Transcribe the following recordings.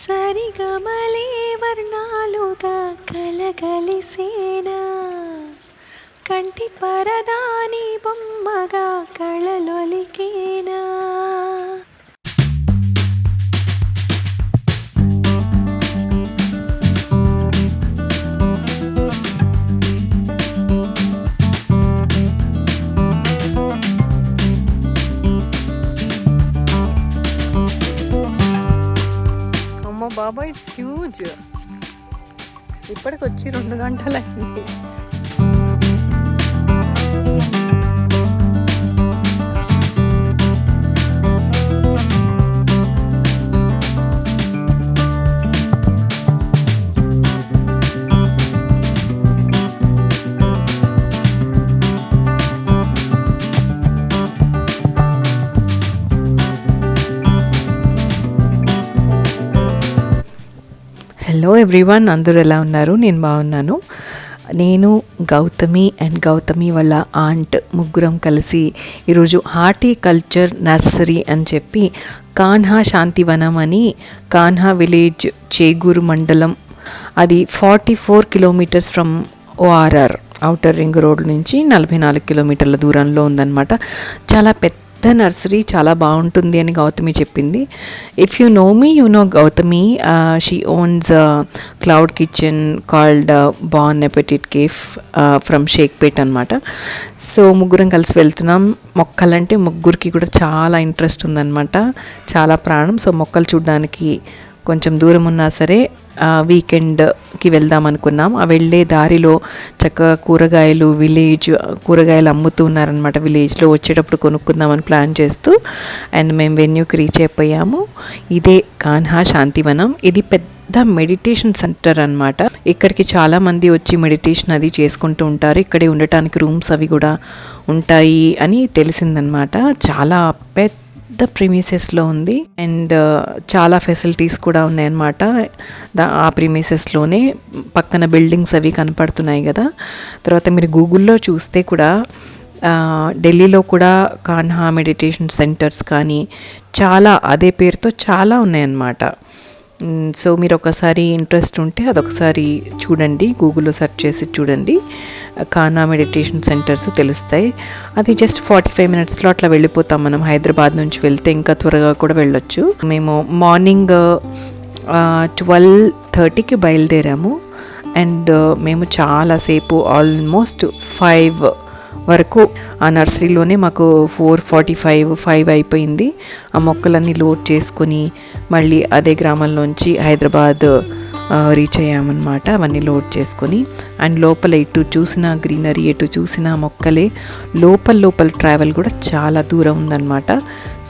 సరిగమలే వర్ణాలుగా కలగలిసేనా, కంటి పరదాని బొమ్మగా కళలొలికేనా. బాబా it's huge. ఇప్పటికి వచ్చి 2 గంటలు అయింది. హలో ఎవ్రీవన్, అందరూ ఎలా ఉన్నారు? నేను బాగున్నాను. నేను గౌతమి అండ్ గౌతమి వాళ్ళ ఆంట్ ముగ్గురం కలిసి ఈరోజు హార్టికల్చర్ నర్సరీ అని చెప్పి కాన్హా శాంతివనం అని, కాన్హా విలేజ్, చేగూరు మండలం, అది 44 kilometres from ORR outer ring road నుంచి 44 కిలోమీటర్ల దూరంలో ఉందన్నమాట. చాలా పెద్ద నర్సరీ, చాలా బాగుంటుంది అని గౌతమి చెప్పింది. If you know me, you know Gautami. She owns cloud kitchen called bon appetit cafe from Shaikpet అనమాట. సో ముగ్గురం కలిసి వెళ్తున్నాం. మొక్కలంటే ముగ్గురికి కూడా చాలా ఇంట్రెస్ట్ ఉందన్నమాట, చాలా ప్రాణం. సో మొక్కలు చూడడానికి కొంచెం దూరం ఉన్నా సరే వీకెండ్కి వెళ్దాం అనుకున్నాం. ఆ వెళ్ళే దారిలో చక్కగా కూరగాయలు అమ్ముతూ ఉన్నారనమాట. విలేజ్లో వచ్చేటప్పుడు కొనుక్కుందామని ప్లాన్ చేస్తూ అండ్ మేము వెన్యూకి రీచ్ అయిపోయాము. ఇదే కాన్హా శాంతివనం. ఇది పెద్ద మెడిటేషన్ సెంటర్ అనమాట. ఇక్కడికి చాలామంది వచ్చి మెడిటేషన్ అది చేసుకుంటూ ఉంటారు. ఇక్కడే ఉండటానికి రూమ్స్ అవి కూడా ఉంటాయి అని తెలిసిందనమాట. చాలా పెద్ద ప్రిమిసెస్లో ఉంది అండ్ చాలా ఫెసిలిటీస్ కూడా ఉన్నాయన్నమాట. ఆ ప్రిమిసెస్లోనే పక్కన బిల్డింగ్స్ అవి కనపడుతున్నాయి కదా. తర్వాత మీరు గూగుల్లో చూస్తే కూడా ఢిల్లీలో కూడా కాన్హా మెడిటేషన్ సెంటర్స్ కానీ చాలా అదే పేరుతో చాలా ఉన్నాయన్నమాట. సో మీరు ఒకసారి ఇంట్రెస్ట్ ఉంటే అదొకసారి చూడండి, గూగుల్లో సెర్చ్ చేసి చూడండి. కాన్హా మెడిటేషన్ సెంటర్స్ తెలుస్తాయి. అది జస్ట్ 45 మినిట్స్లో అట్లా వెళ్ళిపోతాం మనం. హైదరాబాద్ నుంచి వెళ్తే ఇంకా త్వరగా కూడా వెళ్ళొచ్చు. మేము మార్నింగ్ 12:30కి బయలుదేరాము అండ్ మేము చాలాసేపు ఆల్మోస్ట్ 5 వరకు ఆ నర్సరీలోనే మాకు 4:45, 5 అయిపోయింది. ఆ మొక్కలన్నీ లోడ్ చేసుకొని మళ్ళీ అదే గ్రామంలోంచి హైదరాబాద్ రీచ్ అయ్యామన్నమాట. అవన్నీ లోడ్ చేసుకొని అండ్ లోపల ఎటు చూసిన గ్రీనరీ, ఎటు చూసిన మొక్కలే. లోపల ట్రావెల్ కూడా చాలా దూరం ఉందన్నమాట.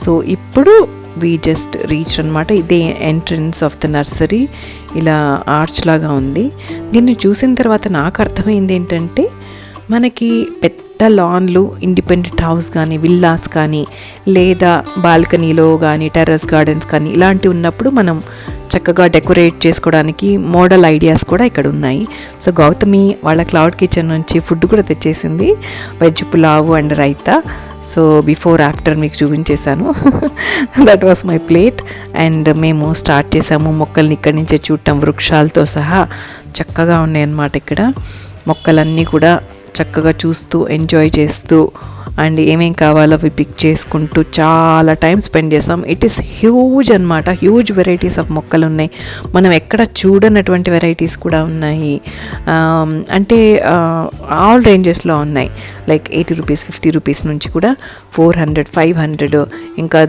సో ఇప్పుడు వీ జస్ట్ రీచ్ అనమాట. ఇదే ఎంట్రన్స్ ఆఫ్ ద నర్సరీ. ఇలా ఆర్చ్ లాగా ఉంది. దీన్ని చూసిన తర్వాత నాకు అర్థమైంది ఏంటంటే, మనకి పెద్ద లాన్లు, ఇండిపెండెంట్ హౌస్ కానీ, విల్లాస్ కానీ, లేదా బాల్కనీలో కానీ, టెర్రస్ గార్డెన్స్ కానీ ఇలాంటివి ఉన్నప్పుడు మనం చక్కగా డెకరేట్ చేసుకోవడానికి మోడల్ ఐడియాస్ కూడా ఇక్కడ ఉన్నాయి. సో గౌతమి వాళ్ళ క్లౌడ్ కిచెన్ నుంచి ఫుడ్ కూడా తెచ్చేసింది, veg pulao and raita. So before after మీకు చూపించేశాను. That was my plate. And మేము స్టార్ట్ చేసాము మొక్కల్ని ఇక్కడి నుంచే చూడటం, వృక్షాలతో సహా చక్కగా ఉన్నాయన్నమాట. ఇక్కడ మొక్కలన్నీ కూడా చక్కగా చూస్తూ ఎంజాయ్ చేస్తూ అండ్ ఏమేం కావాలో అవి పిక్ చేసుకుంటూ చాలా టైం స్పెండ్ చేసాం. ఇట్ ఈస్ హ్యూజ్ అనమాట. హ్యూజ్ వెరైటీస్ ఆఫ్ మొక్కలు ఉన్నాయి. మనం ఎక్కడ చూడనటువంటి వెరైటీస్ కూడా ఉన్నాయి. అంటే ఆల్ రేంజెస్లో ఉన్నాయి. లైక్ 80 రూపీస్, 50 రూపీస్ నుంచి కూడా 400, 500 ఇంకా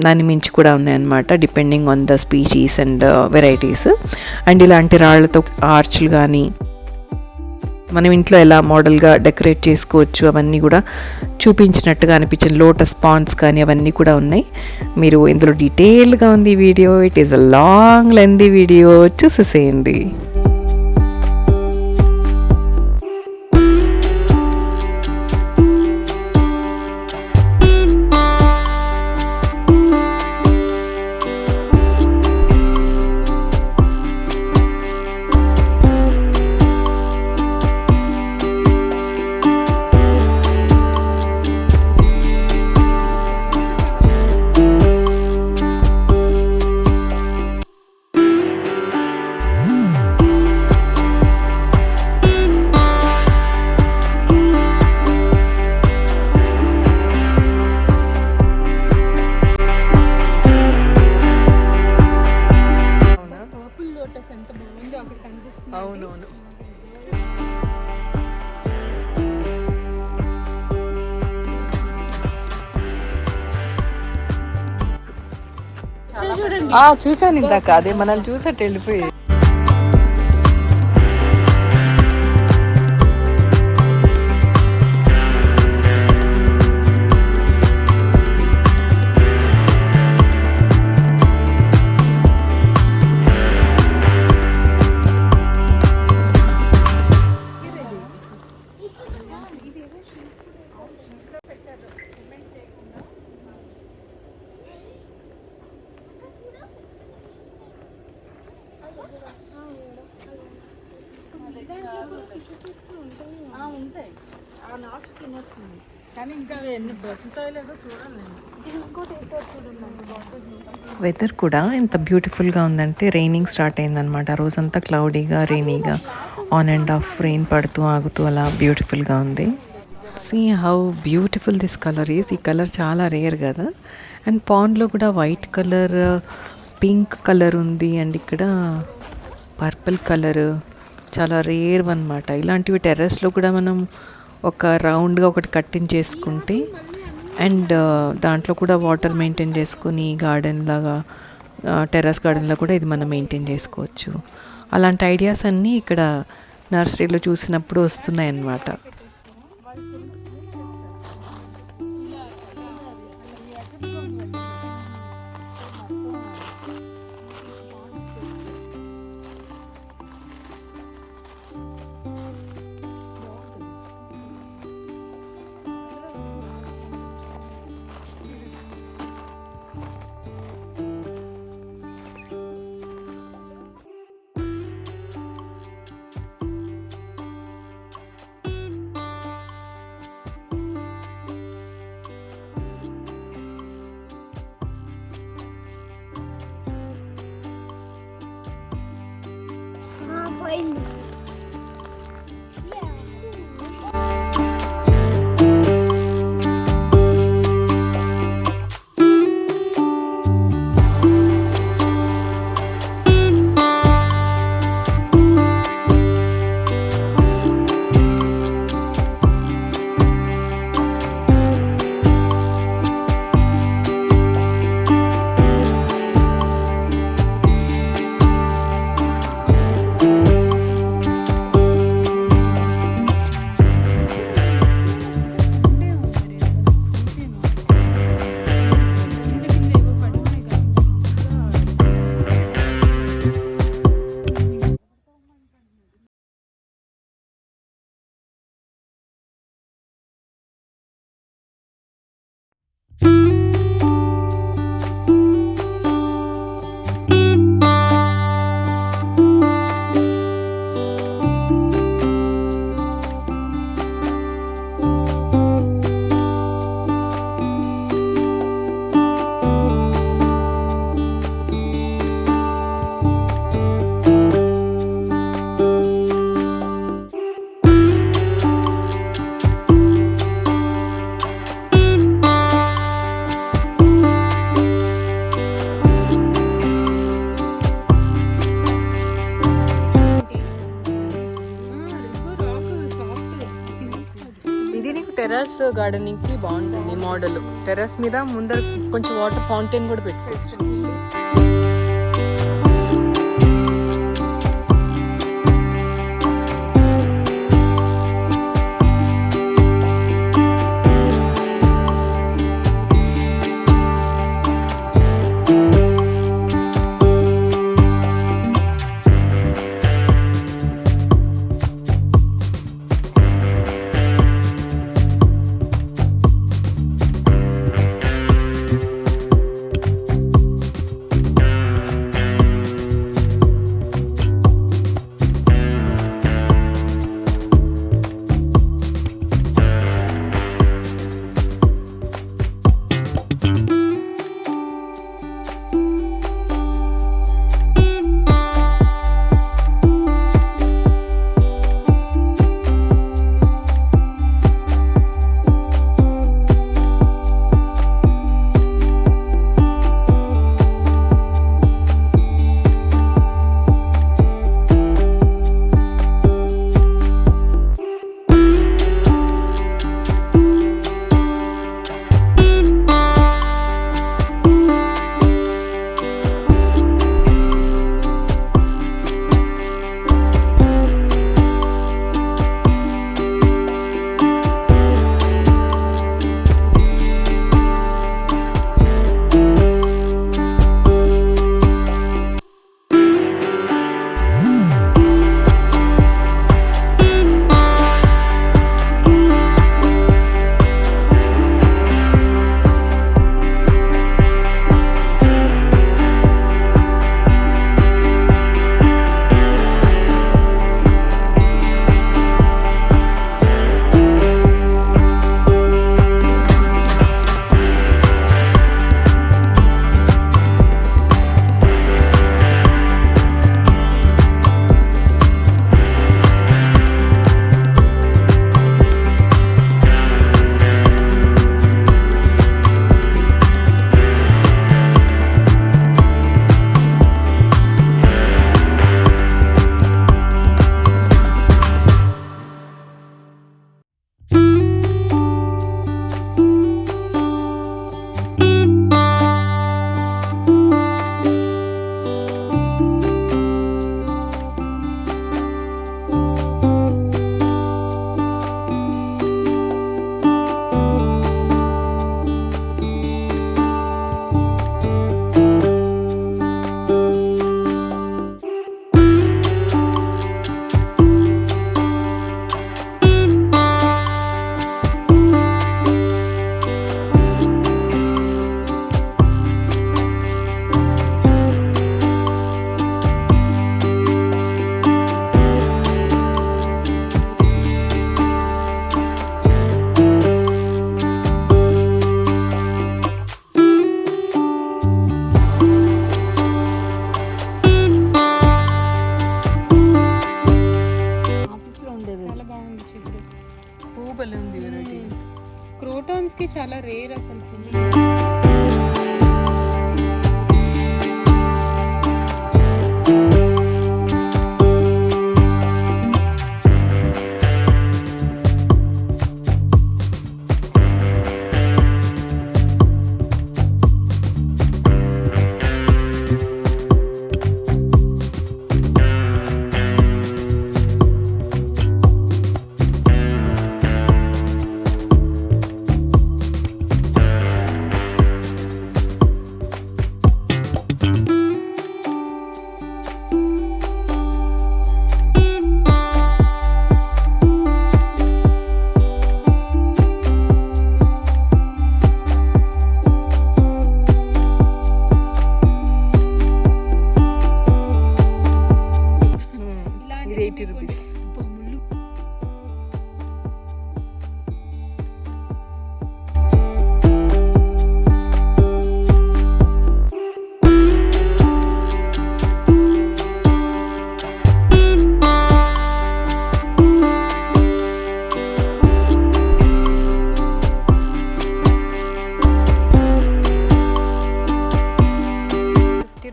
దాని మించి కూడా ఉన్నాయన్నమాట, depending on the species and varieties. And ఇలాంటి రాళ్లతో ఆర్చ్లు కానీ మనం ఇంట్లో ఎలా మోడల్గా డెకరేట్ చేసుకోవచ్చు అవన్నీ కూడా చూపించినట్టుగా అనిపించిన లోటస్ పాండ్స్ కానీ అవన్నీ కూడా ఉన్నాయి. మీరు ఇందులో డీటెయిల్గా ఉంది video. It is a long lengthy video, చూసేసేయండి. కనిపిస్తుంది. అవునవును. చూడండి. చూసాను ఇందాక, అదే మనల్ని చూసట్టు వెళ్ళిపోయి. ఉంటాయి. ఆ నాట్స్ తినేస్తుంది, కానీ ఇంకా అవి ఎన్ని బ్రతుకుతాయో లేదో చూడాలి నేను. వెదర్ కూడా ఎంత బ్యూటిఫుల్గా ఉందంటే, రైనింగ్ స్టార్ట్ అయిందనమాట. రోజంతా క్లౌడీగా, రెయినీగా, ఆన్ అండ్ ఆఫ్ రెయిన్ పడుతూ ఆగుతూ అలా బ్యూటిఫుల్గా ఉంది. See how beautiful this colour is. ఈ కలర్ చాలా రేర్ కదా. అండ్ పాండ్లో కూడా వైట్ కలర్, పింక్ కలర్ ఉంది, అండ్ ఇక్కడ పర్పుల్ కలర్ చాలా రేర్ అనమాట. ఇలాంటివి టెర్రస్లో కూడా మనం ఒక రౌండ్గా ఒకటి కట్టించేసుకుంటే, అండ్ దాంట్లో కూడా వాటర్ మెయింటైన్ చేసుకుని గార్డెన్ లాగా, టెర్రస్ గార్డెన్లో కూడా ఇది మనం మెయింటైన్ చేసుకోవచ్చు. అలాంటి ఐడియాస్ అన్నీ ఇక్కడ నర్సరీలో చూసినప్పుడు వస్తున్నాయి అన్నమాట. టెర్రస్ గార్డెనింగ్కి బాగుంటుంది మోడల్. టెర్రస్ మీద ముందర కొంచెం వాటర్ ఫౌంటైన్ కూడా పెట్టుకోవచ్చు. కి చాలా రేర్ అసలు పులి. ఇది 80 రూపీస్. బొమ్మలు.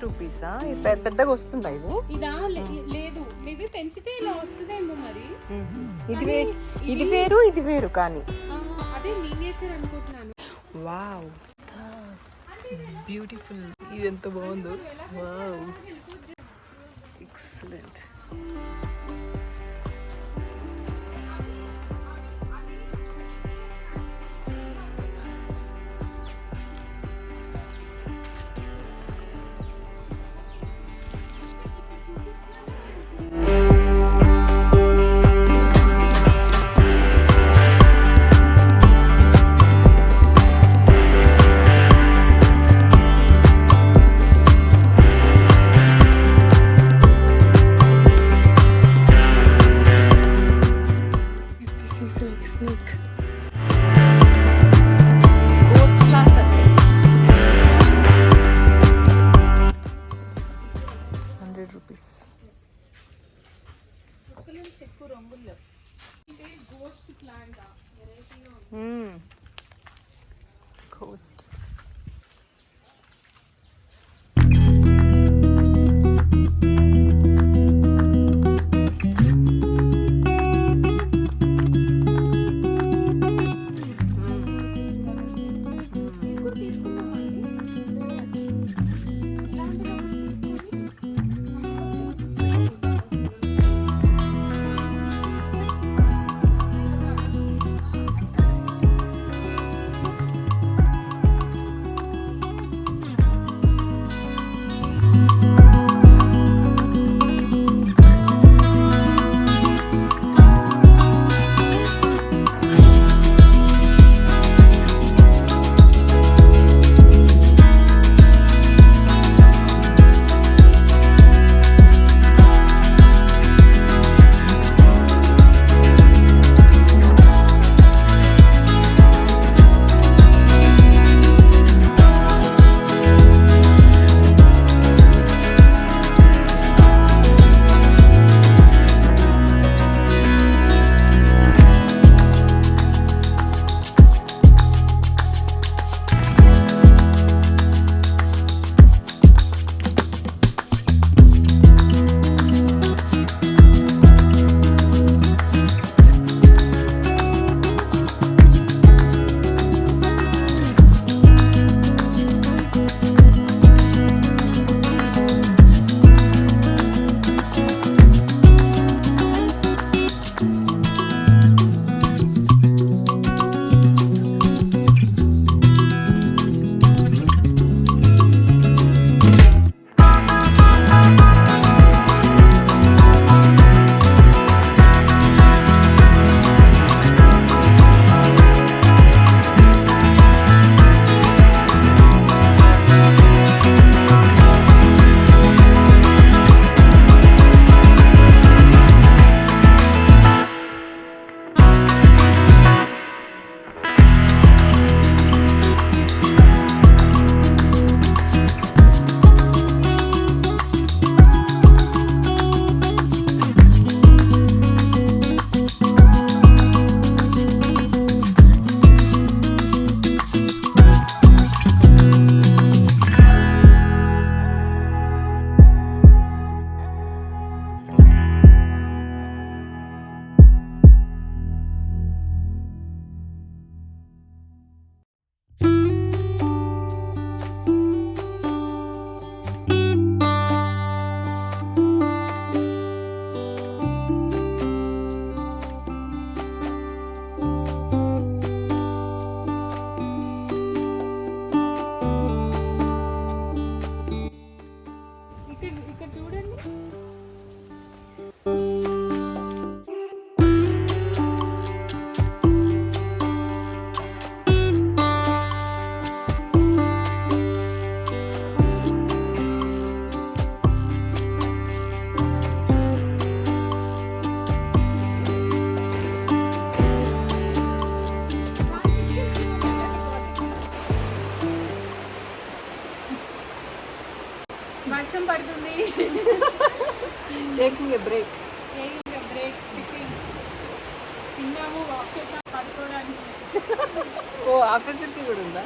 రూపీసా? పెద్దగా వస్తుందా ఇది? ఇదా లేదు, ఇవి పెంచితే ఇలా వస్తుందేమో మరి. ఇది వేరు ఇది వేరు కానీ అదే మినియేచర్ అనుకుంటున్నాను. Wow, beautiful. ఇది ఎంత బాగుందో. Wow, excellent. Snake. Ghost plant అంటే 100 రూపీస్. సర్కులెన్స్ ఎక్కువ రంగుల్లో. ఇది గోస్ట్ ప్లాంట్ వెరైటీగా ఉంది. గోస్ట్. ఇక్కడ చూడండి. వర్షం పడుతుంది. Taking a break. Break sitting. తిన్నాము, వాక్ చేసాం, పడుకోవడానికి. ఓ ఆపోజిట్ కూడా ఉందా?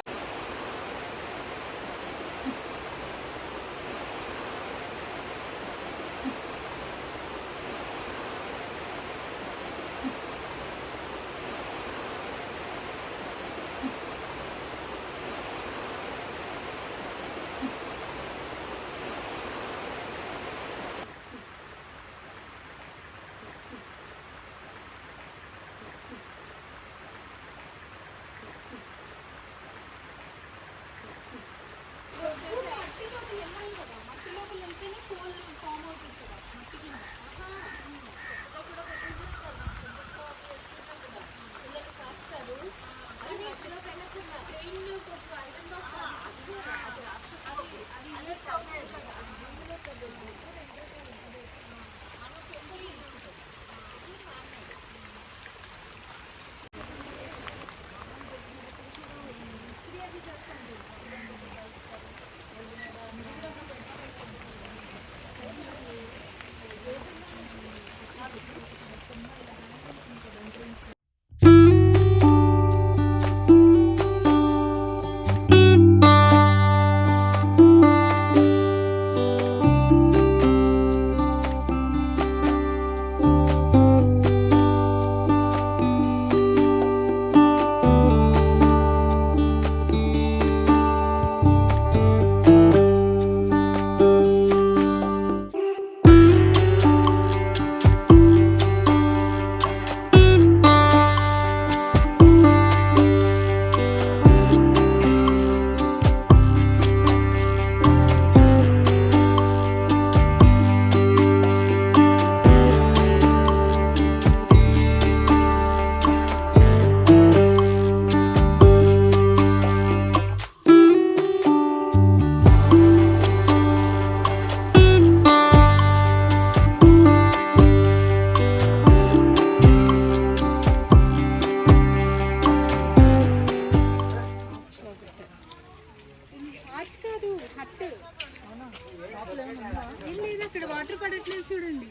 అక్కడ వాటర్ పడట్లేదు చూడండి.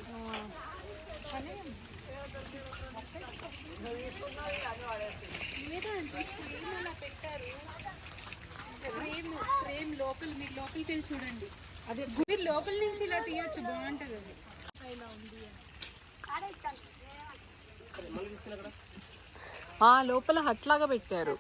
ఫ్రేమ్ లోపల మీరు లోపలికి వెళ్ళి చూడండి. అదే మీరు లోపల నుంచి ఇలా తీయచ్చు, బాగుంటుంది. అది ఇలా ఉంది. లోపల హట్ లాగా పెట్టారు.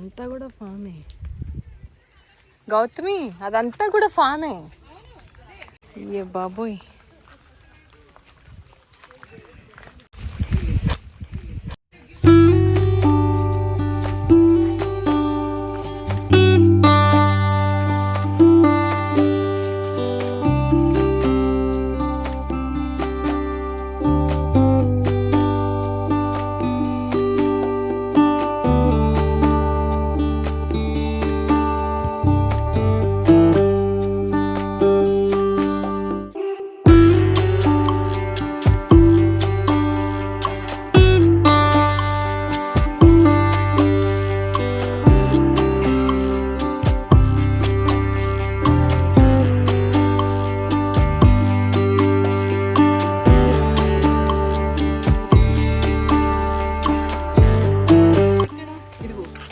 అదంతా కూడా ఫామే గౌతమి, అదంతా కూడా ఫామే. అయ్యే బాబోయ్.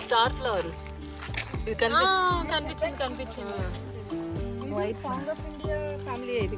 స్టార్ ఫ్లవర్ ఇది కనిపించింది. సాంగ్ ఆఫ్ ఇండియా ఫ్యామిలీ ఇది.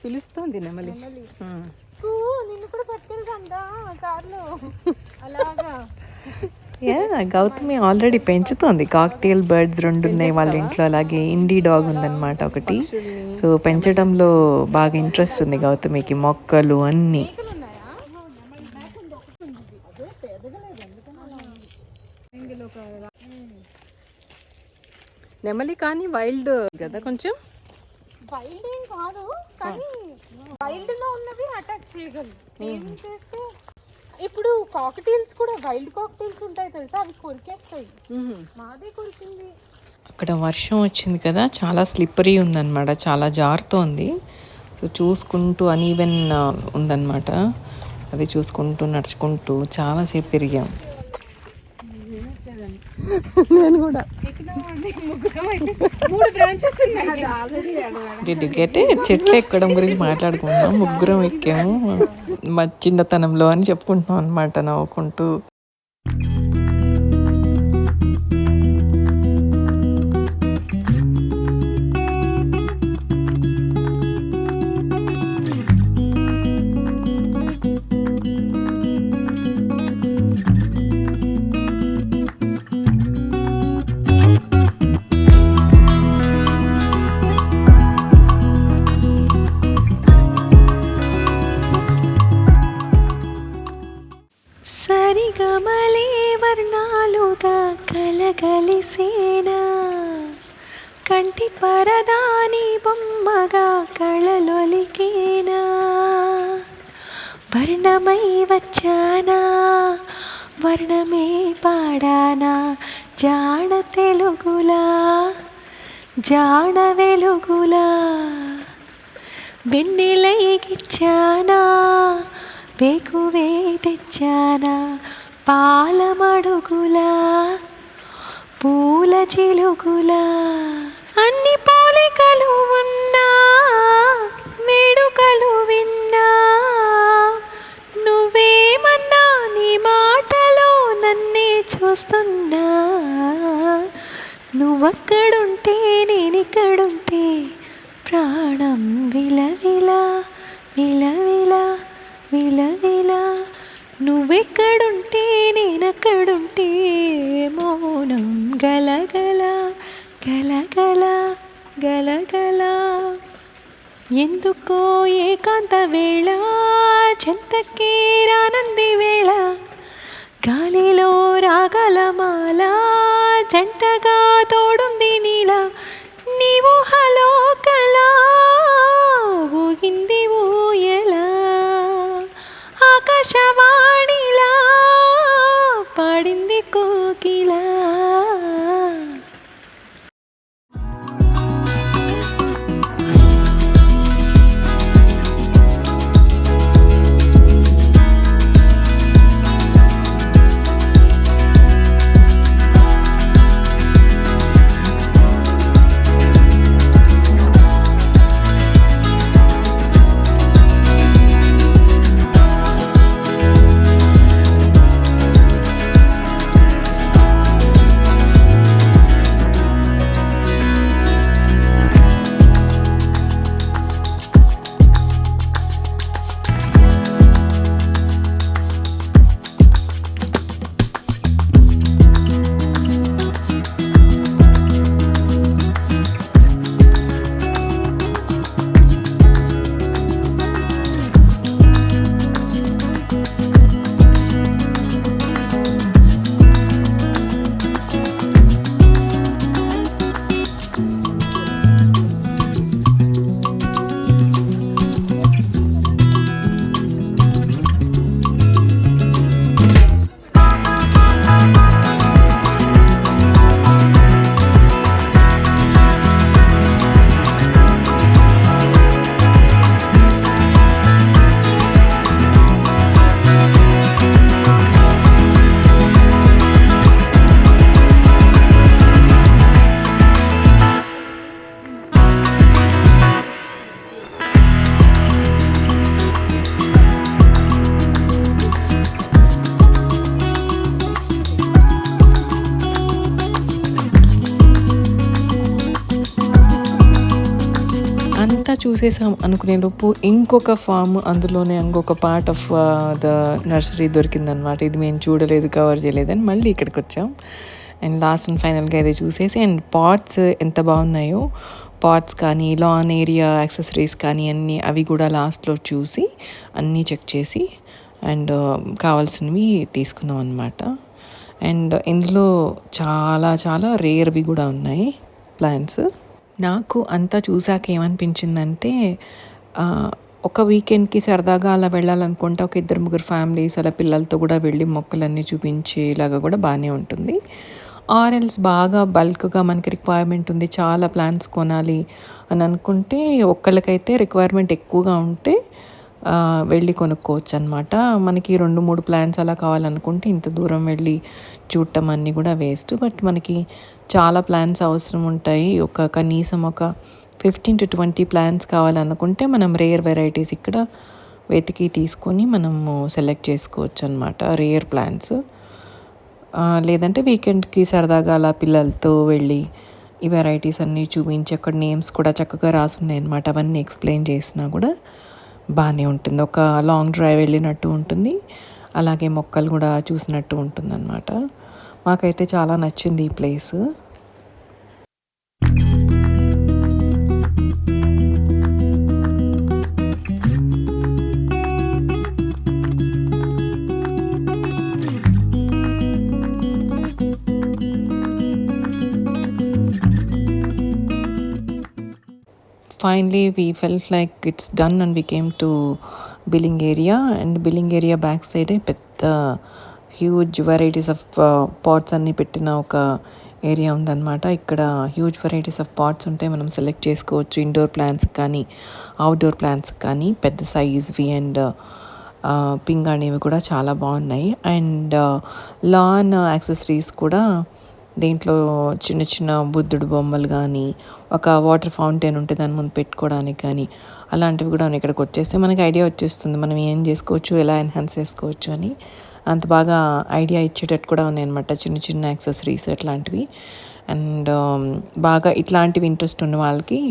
పిలుస్తుంది నెమలి. నిన్ను కూడా పట్టుకెళ్తా కార్లో అలాగా. గౌతమి ఆల్రెడీ పెంచుతోంది. కాక్టైల్ బర్డ్స్ 2 ఉన్నాయి వాళ్ళ ఇంట్లో, అలాగే ఇండీ డాగ్ ఉందన్నమాట ఒకటి. సో పెంచడంలో బాగా ఇంట్రెస్ట్ ఉంది గౌతమికి, మొక్కలు అన్నీ. నెమలి కానీ వైల్డ్ కదా, కొంచెం వైల్డ్ ఏం కాదు కానీ వైల్డ్ లో ఉన్నవి అటాక్ చేయగలరు. ఏం చేస్తే ఇప్పుడు కాక్టైల్స్ కూడా వైల్డ్ కాక్టైల్స్ ఉంటాయి తెలుసా, అవి కొరికేస్తాయి. మాదే కొరికింది. అక్కడ వర్షం వచ్చింది కదా, చాలా స్లిప్పరీ ఉందన్నమాట, చాలా జారుతోంది. సో చూసుకుంటూ అనీవెన్ ఉందన్నమాట, అది చూసుకుంటూ నడుచుకుంటూ చాలాసేపు తిరిగాం. నేను కూడా 3 బ్రాంచెస్ ఉన్నాయి. చెట్లు ఎక్కడం గురించి మాట్లాడుకుంటున్నాం. 3 ఎక్కాము మా చిన్నతనంలో అని చెప్పుకుంటున్నాం అనమాట నవ్వుకుంటూ. సరిగమలే వర్ణాలుగా కలగలిసేనా, కంటి పరదాని బొమ్మగా కళలొలికేనా, వర్ణమై వచ్చానా వర్ణమే పాడానా, జాణ తెలుగులా జాణ వెలుగులా, వెన్నెలైగిచ్చానా వేకువే తెచ్చానా, పాలమడుగులా పూల చిలుకులా అన్ని పోలికలు ఉన్నా వేడుకలు విన్నా నువ్వేమన్నా నీ మాటలో నన్నే చూస్తున్నా నువ్వక్కడుంటే నేనిక్కడుంటే ప్రాణం విలవిలా విలవిలా విలవిలా నువ్వెక్కడుంటే నేనక్కడుంటే మౌనం గలగల గలగల గలగల ఎందుకో ఏకాంత వేళ చెంతకే రానంది వేళ గాలిలో రాగలమాల జంటగా తోడుంది నీలా నీవు హలో కలా ఊగింది ఊయలా ఆకాశవాణిలా పాడింది కోకిలా. అంతా చూసేసాం అనుకునే లోపు ఇంకొక ఫామ్ అందులోనే ఇంకొక పార్ట్ ఆఫ్ ద నర్సరీ దొరికిందనమాట. ఇది మేము చూడలేదు, కవర్ చేయలేదని మళ్ళీ ఇక్కడికి వచ్చాం. అండ్ లాస్ట్ అండ్ ఫైనల్గా అయితే చూసేసి అండ్ పాట్స్ ఎంత బాగున్నాయో, పాట్స్ కానీ లాన్ ఏరియా యాక్సెసరీస్ కానీ అన్నీ అవి కూడా లాస్ట్లో చూసి అన్నీ చెక్ చేసి అండ్ కావాల్సినవి తీసుకున్నాం అనమాట. అండ్ ఇందులో చాలా చాలా రేర్వి కూడా ఉన్నాయి ప్లాంట్స్. నాకు అంతా చూసాక ఏమనిపించిందంటే ఒక వీకెండ్కి సరదాగా అలా వెళ్ళాలనుకుంటే ఒక 2-3 ఫ్యామిలీస్ అలా పిల్లలతో కూడా వెళ్ళి మొక్కలన్నీ చూపించేలాగా కూడా బాగానే ఉంటుంది. ఆర్ఎల్స్ బాగా బల్క్గా మనకి రిక్వైర్మెంట్ ఉంది, చాలా ప్లాంట్స్ కొనాలి అని అనుకుంటే ఒక్కళ్ళకైతే రిక్వైర్మెంట్ ఎక్కువగా ఉంటే వెళ్ళి కొనుక్కోవచ్చు అనమాట. మనకి 2-3 ప్లాంట్స్ అలా కావాలనుకుంటే ఇంత దూరం వెళ్ళి చూడటం అన్నీ కూడా వేస్ట్. బట్ మనకి చాలా ప్లాంట్స్ అవసరం ఉంటాయి. కనీసం ఒక 15 to 20 ప్లాంట్స్ కావాలనుకుంటే మనం రేర్ వెరైటీస్ ఇక్కడ వెతికి తీసుకొని మనము సెలెక్ట్ చేసుకోవచ్చు అనమాట రేర్ ప్లాంట్స్. లేదంటే వీకెండ్కి సరదాగా అలా పిల్లలతో వెళ్ళి ఈ వెరైటీస్ అన్నీ చూపించి అక్కడ నేమ్స్ కూడా చక్కగా రాసి ఉన్నాయి అనమాట. అవన్నీ ఎక్స్ప్లెయిన్ చేసినా కూడా బాగానే ఉంటుంది. ఒక లాంగ్ డ్రైవ్ వెళ్ళినట్టు ఉంటుంది, అలాగే మొక్కలు కూడా చూసినట్టు ఉంటుంది అనమాట. మాకైతే చాలా నచ్చింది ఈ place. Finally we felt like it's done and we came to billing area, and billing area back side పెద్ద హ్యూజ్ వెరైటీస్ ఆఫ్ పాట్స్ అన్నీ పెట్టిన ఒక ఏరియా ఉందన్నమాట. ఇక్కడ హ్యూజ్ వెరైటీస్ ఆఫ్ పాట్స్ ఉంటాయి, మనం సెలెక్ట్ చేసుకోవచ్చు. ఇండోర్ ప్లాంట్స్ కానీ అవుట్డోర్ ప్లాంట్స్ కానీ పెద్ద సైజ్వి అండ్ పింగాణివి కూడా చాలా బాగున్నాయి. అండ్ లాన్ యాక్సెసరీస్ కూడా దీంట్లో చిన్న చిన్న బుద్ధుడు బొమ్మలు కానీ, ఒక వాటర్ ఫౌంటైన్ ఉంటే దాని ముందు పెట్టుకోవడానికి కానీ, అలాంటివి కూడా ఇక్కడికి వచ్చేస్తే మనకి ఐడియా వచ్చేస్తుంది మనం ఏం చేసుకోవచ్చు, ఎలా ఎన్హాన్స్ చేసుకోవచ్చు అని. అంత బాగా ఐడియా ఇచ్చేటట్టు కూడా ఉన్నాయన్నమాట చిన్న చిన్న యాక్సెసరీస్ అట్లాంటివి. అండ్ బాగా ఇట్లాంటివి ఇంట్రెస్ట్ ఉన్న వాళ్ళకి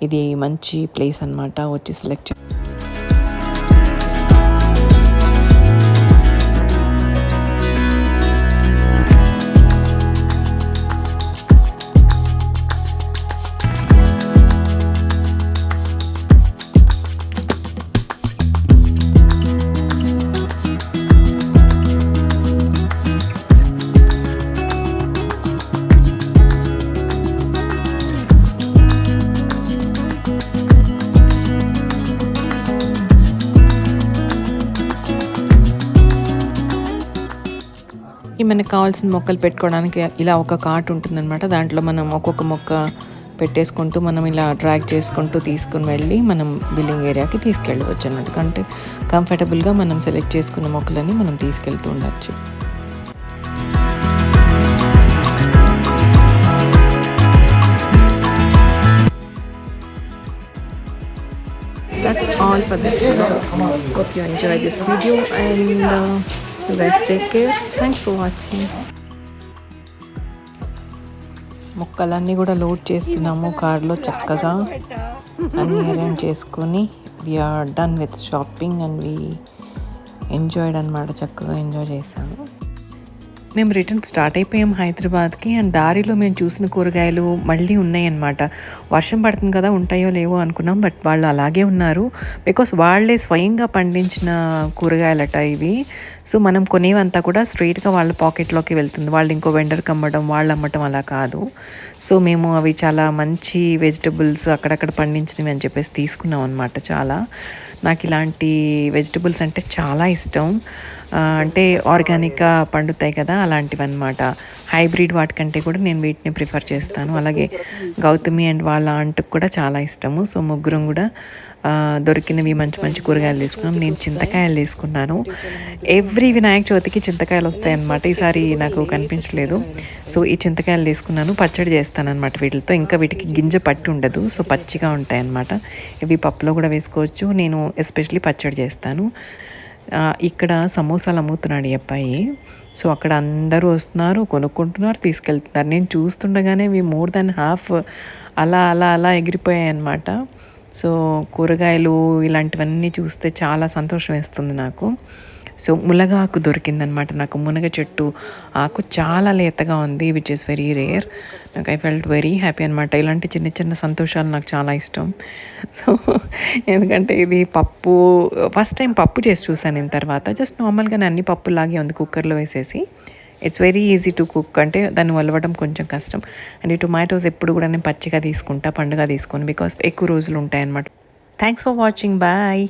ఇది మంచి ప్లేస్ అనమాట, వచ్చి సెలెక్ట్ మనకు కావాల్సిన మొక్కలు పెట్టుకోవడానికి ఇలా ఒక కార్ట్ ఉంటుందన్నమాట. దాంట్లో మనం ఒక్కొక్క మొక్క పెట్టేసుకుంటూ మనం ఇలా డ్రాగ్ చేసుకుంటూ తీసుకుని వెళ్ళి మనం బిల్లింగ్ ఏరియాకి తీసుకెళ్ళవచ్చు అన్నట్టు. అంటే కంఫర్టబుల్గా మనం సెలెక్ట్ చేసుకున్న మొక్కలని మనం తీసుకెళ్తూ ఉండొచ్చు. That's all for this video. Hope you enjoyed this video and you guys take care. Thanks for watching. మొక్కలన్నీ కూడా లోడ్ చేస్తున్నాము కార్లో చక్కగా అన్నీ అరేంజ్ చేసుకొని we're done with shopping and we enjoyed అనమాట. చక్కగా ఎంజాయ్ చేశాము. మేము రిటర్న్ స్టార్ట్ అయిపోయాం హైదరాబాద్కి. అండ్ దారిలో మేము చూసిన కూరగాయలు మళ్ళీ ఉన్నాయన్నమాట. వర్షం పడుతుంది కదా ఉంటాయో లేవో అనుకున్నాం, బట్ వాళ్ళు అలాగే ఉన్నారు. బికాస్ వాళ్ళే స్వయంగా పండించిన కూరగాయలట ఇవి. సో మనం కొనేవంతా కూడా స్ట్రైట్గా వాళ్ళ పాకెట్లోకి వెళ్తుంది. వాళ్ళు ఇంకో వెండర్కి అమ్మడం, వాళ్ళు అమ్మటం అలా కాదు. సో మేము అవి చాలా మంచి వెజిటబుల్స్ అక్కడక్కడ పండించినవి అని చెప్పేసి తీసుకున్నాం అనమాట. చాలా నాకు ఇలాంటి వెజిటబుల్స్ అంటే చాలా ఇష్టం. అంటే ఆర్గానిక్గా పండుతాయి కదా అలాంటివి అనమాట. హైబ్రిడ్ వాటికంటే కూడా నేను వీటిని ప్రిఫర్ చేస్తాను. అలాగే గౌతమి అండ్ వాళ్ళ ఆంటుకు కూడా చాలా ఇష్టము. సో ముగ్గురం కూడా దొరికినవి మంచి మంచి కూరగాయలు తీసుకున్నాం. నేను చింతకాయలు తీసుకున్నాను. ఎవ్రీ వినాయక చవితికి చింతకాయలు వస్తాయన్నమాట. ఈసారి నాకు కనిపించలేదు. సో ఈ చింతకాయలు తీసుకున్నాను. పచ్చడి చేస్తాను అనమాట వీటితో. ఇంకా వీటికి గింజ పట్టి ఉండదు, సో పచ్చిగా ఉంటాయి అన్నమాట. ఇవి పప్పులో కూడా వేసుకోవచ్చు. నేను ఎస్పెషలీ పచ్చడి చేస్తాను. ఇక్కడ సమోసాలు అమ్ముతున్నాడు ఈ అబ్బాయి. సో అక్కడ అందరూ వస్తున్నారు, కొనుక్కుంటున్నారు, తీసుకెళ్తున్నారు. నేను చూస్తుండగానే ఇవి మోర్ దాన్ హాఫ్ అలా అలా అలా ఎగిరిపోయాయి అన్నమాట. సో కూరగాయలు ఇలాంటివన్నీ చూస్తే చాలా సంతోషం వేస్తుంది నాకు. సో మునగాకు దొరికిందనమాట నాకు. మునగ చెట్టు ఆకు చాలా లేతగా ఉంది, విచ్ ఇస్ వెరీ రేర్. నాకు ఐ ఫెల్ట్ వెరీ హ్యాపీ అనమాట. ఇలాంటి చిన్న చిన్న సంతోషాలు నాకు చాలా ఇష్టం. సో ఎందుకంటే ఇది పప్పు ఫస్ట్ టైం పప్పు చేసి చూసాను నేను. తర్వాత జస్ట్ నార్మల్గా అన్ని పప్పులాగే ఉంది, కుక్కర్లో వేసేసి. It's very easy to cook. అంటే దాన్ని వలవడం కొంచెం కష్టం. అండ్ ఈ టొమాటోస్ ఎప్పుడు కూడా నేను పచ్చిగా తీసుకుంటా, పండుగ తీసుకొని, బికాస్ ఎక్కువ రోజులు ఉంటాయన్నమాట. Thanks for watching. బాయ్.